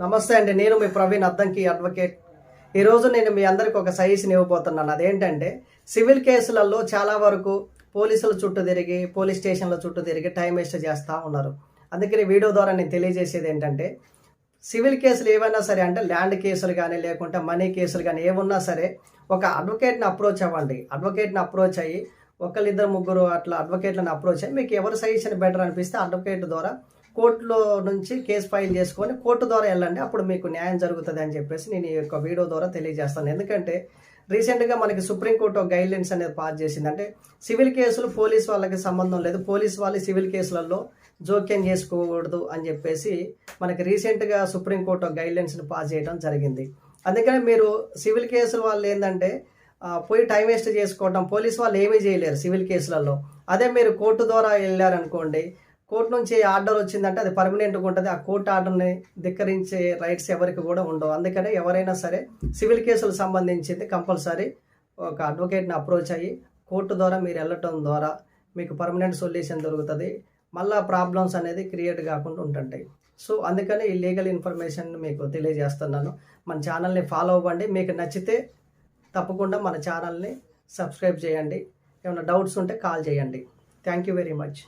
నమస్తే అండి. నేను మీ ప్రవీణ్ అద్దంకి అడ్వకేట్. ఈరోజు నేను మీ అందరికి ఒక సజెషన్ ఇవ్వబోతున్నాను. అదేంటంటే సివిల్ కేసులలో చాలా వరకు పోలీసుల చుట్టూ తిరిగి, పోలీస్ స్టేషన్ల చుట్టూ తిరిగి టైం వేస్ట్ చేస్తూ ఉన్నారు. అందుకని వీడియో ద్వారా నేను తెలియజేసేది ఏంటంటే, సివిల్ కేసులు ఏవైనా సరే, అంటే ల్యాండ్ కేసులు కానీ, లేకుంటే మనీ కేసులు కానీ ఏమున్నా సరే, ఒక అడ్వకేట్ని అప్రోచ్ అవ్వండి. అడ్వకేట్ని అప్రోచ్ అయ్యి ఒకళ్ళిద్దరు ముగ్గురు అట్లా అడ్వకేట్లను అప్రోచ్ అయ్యి మీకు ఎవరు సజెషన్ బెటర్ అనిపిస్తే అడ్వకేట్ ద్వారా కోర్టులో నుంచి కేసు ఫైల్ చేసుకొని కోర్టు ద్వారా వెళ్ళండి. అప్పుడు మీకు న్యాయం జరుగుతుంది అని చెప్పేసి నేను ఈ యొక్క వీడియో ద్వారా తెలియజేస్తాను. ఎందుకంటే రీసెంట్గా మనకి సుప్రీంకోర్టు ఒక గైడ్లైన్స్ అనేది పాస్ చేసింది. అంటే సివిల్ కేసులు పోలీస్ వాళ్ళకి సంబంధం లేదు, పోలీస్ వాళ్ళు సివిల్ కేసులలో జోక్యం చేసుకోకూడదు అని చెప్పేసి మనకి రీసెంట్గా సుప్రీంకోర్టు ఒక గైడ్లైన్స్ని పాస్ చేయడం జరిగింది. అందుకని మీరు సివిల్ కేసుల వాళ్ళు ఏంటంటే పోయి టైం వేస్ట్ చేసుకోవడం, పోలీస్ వాళ్ళు ఏమీ చేయలేరు సివిల్ కేసులలో. అదే మీరు కోర్టు ద్వారా వెళ్ళారనుకోండి, కోర్టు నుంచి ఆర్డర్ వచ్చిందంటే అది పర్మనెంట్గా ఉంటుంది. ఆ కోర్టు ఆర్డర్ని ధిక్కరించే రైట్స్ ఎవరికి కూడా ఉండవు. అందుకనే ఎవరైనా సరే సివిల్ కేసులకు సంబంధించింది కంపల్సరీ ఒక అడ్వకేట్ని అప్రోచ్ అయ్యి కోర్టు ద్వారా మీరు వెళ్ళటం ద్వారా మీకు పర్మనెంట్ సొల్యూషన్ దొరుకుతుంది. మళ్ళీ ప్రాబ్లమ్స్ అనేది క్రియేట్ కాకుండా ఉంటుంటాయి. సో అందుకని ఈ లీగల్ ఇన్ఫర్మేషన్ మీకు తెలియజేస్తున్నాను. మన ఛానల్ని ఫాలో అవ్వండి. మీకు నచ్చితే తప్పకుండా మన ఛానల్ని సబ్స్క్రైబ్ చేయండి. ఏమైనా డౌట్స్ ఉంటే కాల్ చేయండి. Thank you very much.